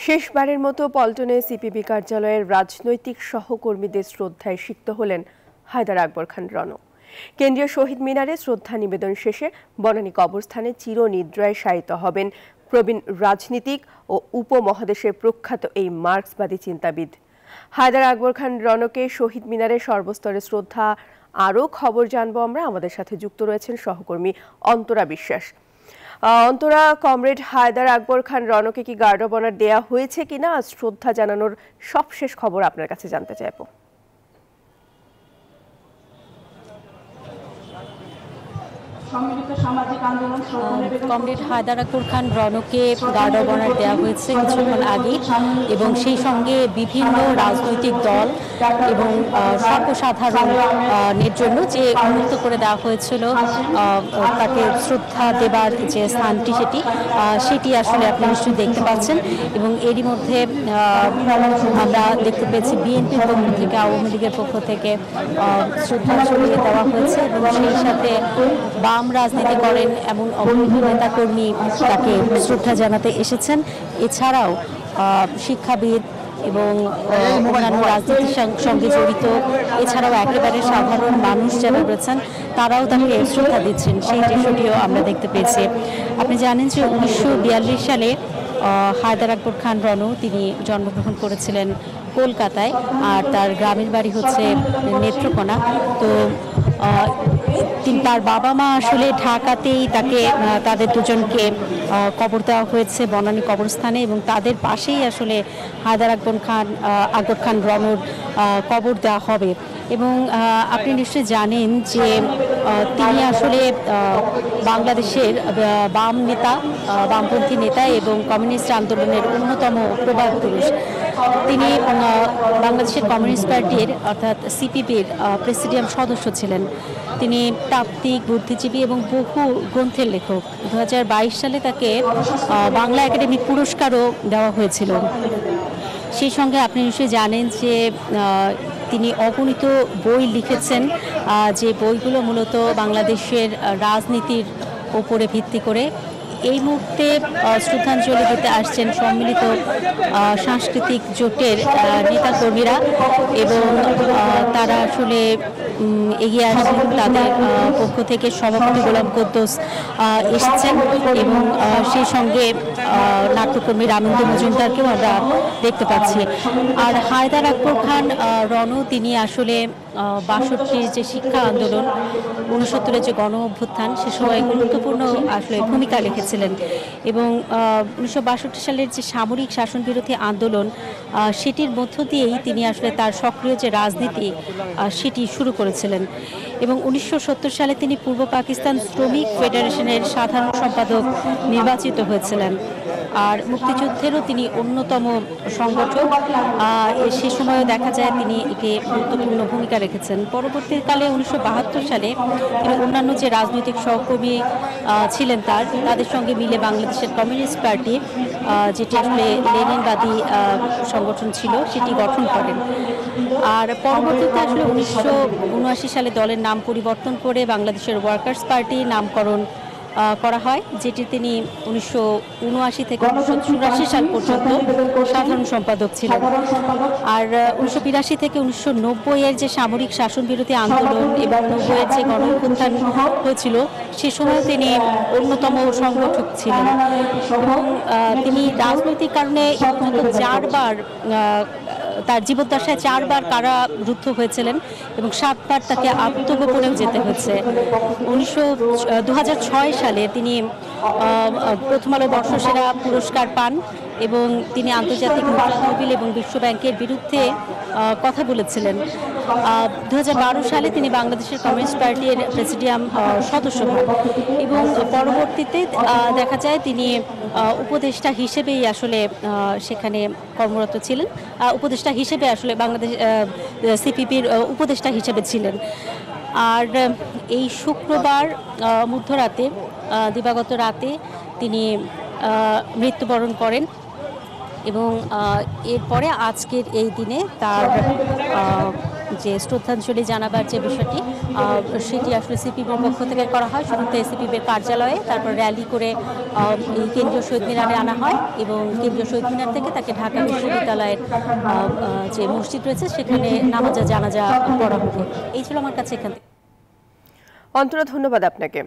শেষবারের মতো পল্টনে সিপিবি কার্যালয়ের রাজনৈতিক সহকর্মীদের শ্রদ্ধায় সিক্ত হলেন হায়দার আকবর খান রণ। কেন্দ্রীয় শহীদ মিনারে শ্রদ্ধা নিবেদন শেষে বনানী কবরস্থানে চিরনিদ্রায় শায়িত হবেন প্রবীণ রাজনীতিক ও উপমহাদেশের প্রখ্যাত এই মার্ক্সবাদী চিন্তাবিদ। হায়দার আকবর খান রণকে শহীদ মিনারে সর্বস্তরে শ্রদ্ধা। আরও খবর জানবো আমরা, আমাদের সাথে যুক্ত রয়েছেন সহকর্মী অন্তরা বিশ্বাস। অন্তরা, কমরেড হায়দার আকবর খান রণকে কি গার্ড অব অনার দেয়া হয়েছে কিনা, শ্রদ্ধা জানানোর সবশেষ খবর আপনার কাছে জানতে চাইব। কমরেড হায়দার আকবর খান রণকে গার্ড অব অনার দেওয়া হয়েছে কিছুক্ষণ আগে, এবং সেই সঙ্গে বিভিন্ন রাজনৈতিক দল এবং সর্বসাধারণের জন্য যে উন্মুক্ত করে দেওয়া হয়েছিল তাকে শ্রদ্ধা দেবার যে স্থানটি সেটি আসলে আপনি নিশ্চয়ই দেখতে পাচ্ছেন। এবং এরই মধ্যে আমরা দেখতে পেয়েছি বিএনপির পক্ষ থেকে, আওয়ামী লীগের পক্ষ থেকে শ্রদ্ধাঞ্জলি দেওয়া হয়েছে, এবং সেই সাথে বাম রাজনীতি করেন এমন অবৈধ নেতাকর্মী তাকে শ্রদ্ধা জানাতে এসেছেন। এছাড়াও শিক্ষাবিদ এবং অন্যান্য রাজনীতির সঙ্গে জড়িত, এছাড়াও একেবারে সাধারণ মানুষ যারা রয়েছেন তারাও তাকে শ্রদ্ধা দিচ্ছেন, সেই দৃশ্যটিও আমরা দেখতে পেয়েছি। আপনি জানেন যে 1942 সালে হায়দার আকবর খান রণ তিনি জন্মগ্রহণ করেছিলেন কলকাতায়, আর তার গ্রামের বাড়ি হচ্ছে নেত্রকোনা। তো তার বাবা মা আসলে ঢাকাতেই তাদের দুজনকে কবর দেওয়া হয়েছে বনানী কবরস্থানে, এবং তাদের পাশেই আসলে হায়দার আকবর খান রণর কবর দেওয়া হবে। এবং আপনি নিশ্চয়ই জানেন যে তিনি আসলে বাংলাদেশের বামপন্থী নেতা এবং কমিউনিস্ট আন্দোলনের অন্যতম প্রবাদ পুরুষ। তিনি বাংলাদেশের কমিউনিস্ট পার্টির অর্থাৎ সিপিবির প্রেসিডিয়াম সদস্য ছিলেন। তিনি তাত্ত্বিক, বুদ্ধিজীবী এবং বহু গ্রন্থের লেখক। 2022 সালে তাকে বাংলা একাডেমি পুরস্কারও দেওয়া হয়েছিল। সেই সঙ্গে আপনি নিশ্চয়ই জানেন যে তিনি অগণিত বই লিখেছেন, যে বইগুলো মূলত বাংলাদেশের রাজনীতির ওপরে ভিত্তি করে। এই মুহূর্তে শ্রদ্ধাঞ্জলি দিতে আসছেন সম্মিলিত সাংস্কৃতিক জোটের নেতাকর্মীরা, এবং তারা আসলে এগিয়ে আসছেন। তাদের পক্ষ থেকে সভাপতি গোলাম কুদ্দুস এসেছেন, এবং সেই সঙ্গে নাট্যকর্মী রামেন্দ্র মজুমদারকেও আমরা দেখতে পাচ্ছি। আর হায়দার আকবর খান রণ তিনি আসলে 62 যে শিক্ষা আন্দোলন, 69 যে গণ অভ্যুত্থান, সে সময় গুরুত্বপূর্ণ আসলে ভূমিকা রেখেছিলেন। এবং 1962 সালের যে সামরিক শাসন বিরোধী আন্দোলন, সেটির মধ্য দিয়েই তিনি আসলে তার সক্রিয় যে রাজনীতি সেটি শুরু করেছিলেন। এবং 1970 সালে তিনি পূর্ব পাকিস্তান শ্রমিক ফেডারেশনের সাধারণ সম্পাদক নির্বাচিত হয়েছিলেন। আর মুক্তিযুদ্ধেরও তিনি অন্যতম সংগঠক। সে সময়ও দেখা যায় তিনি একে গুরুত্বপূর্ণ ভূমিকা রেখেছেন। পরবর্তীকালে 1972 সালে তিনি অন্যান্য যে রাজনৈতিক সহকর্মী ছিলেন তাদের সঙ্গে মিলে বাংলাদেশের কমিউনিস্ট পার্টি, যেটি আসলে লেনিনবাদী সংগঠন ছিল, সেটি গঠন করেন। আর পরবর্তীতে আসলে 1979 সালে দলের নাম পরিবর্তন করে বাংলাদেশের ওয়ার্কার্স পার্টি নামকরণ করা হয়, যেটি তিনি 1979 থেকে 1984 সাল পর্যন্ত সাধারণ সম্পাদক ছিলেন। আর 1982 থেকে 1990 যে সামরিক শাসন বিরোধী আন্দোলন এবং 90 যে গণ অভ্যুত্থান হয়েছিল, সে সময় তিনি অন্যতম সংগঠক ছিলেন। এবং তিনি রাজনৈতিক কারণে চারবার তার জীবদ্দশায় 4বার কারারুদ্ধ হয়েছিলেন, এবং 7বার তাকে আত্মগোপনেও যেতে হয়েছে। 2006 সালে তিনি প্রথম আলো বর্ষসেরা পুরস্কার পান, এবং তিনি আন্তর্জাতিক তহবিল এবং বিশ্ব ব্যাংকের বিরুদ্ধে কথা বলেছিলেন। 2012 সালে তিনি বাংলাদেশের কমিউনিস্ট পার্টির প্রেসিডিয়াম সদস্য হন, এবং পরবর্তীতে দেখা যায় তিনি উপদেষ্টা হিসেবেই আসলে সেখানে কর্মরত ছিলেন। উপদেষ্টা হিসেবে আসলে বাংলাদেশ সিপিপির উপদেষ্টা হিসেবে ছিলেন। আর এই শুক্রবার মধ্যরাতে, দিবাগত রাতে তিনি মৃত্যুবরণ করেন, এবং এরপরে আজকের এই দিনে তার যে শ্রদ্ধাঞ্জলি জানাবার যে বিষয়টি সেটি আসলে সিপিবির পক্ষ থেকে করা হয়। শুরুতে সিপিবির কার্যালয়ে, তারপর র্যালি করে এই কেন্দ্রীয় শহীদ মিনারে আনা হয় এবং কেন্দ্রীয় শহীদ মিনার থেকে তাকে ঢাকা বিশ্ববিদ্যালয়ের যে মসজিদ রয়েছে সেখানে নামাজে জানাজা পড়া হবে। এই ছিল আমার কাছে এখান থেকে। অন্তরা, ধন্যবাদ আপনাকে।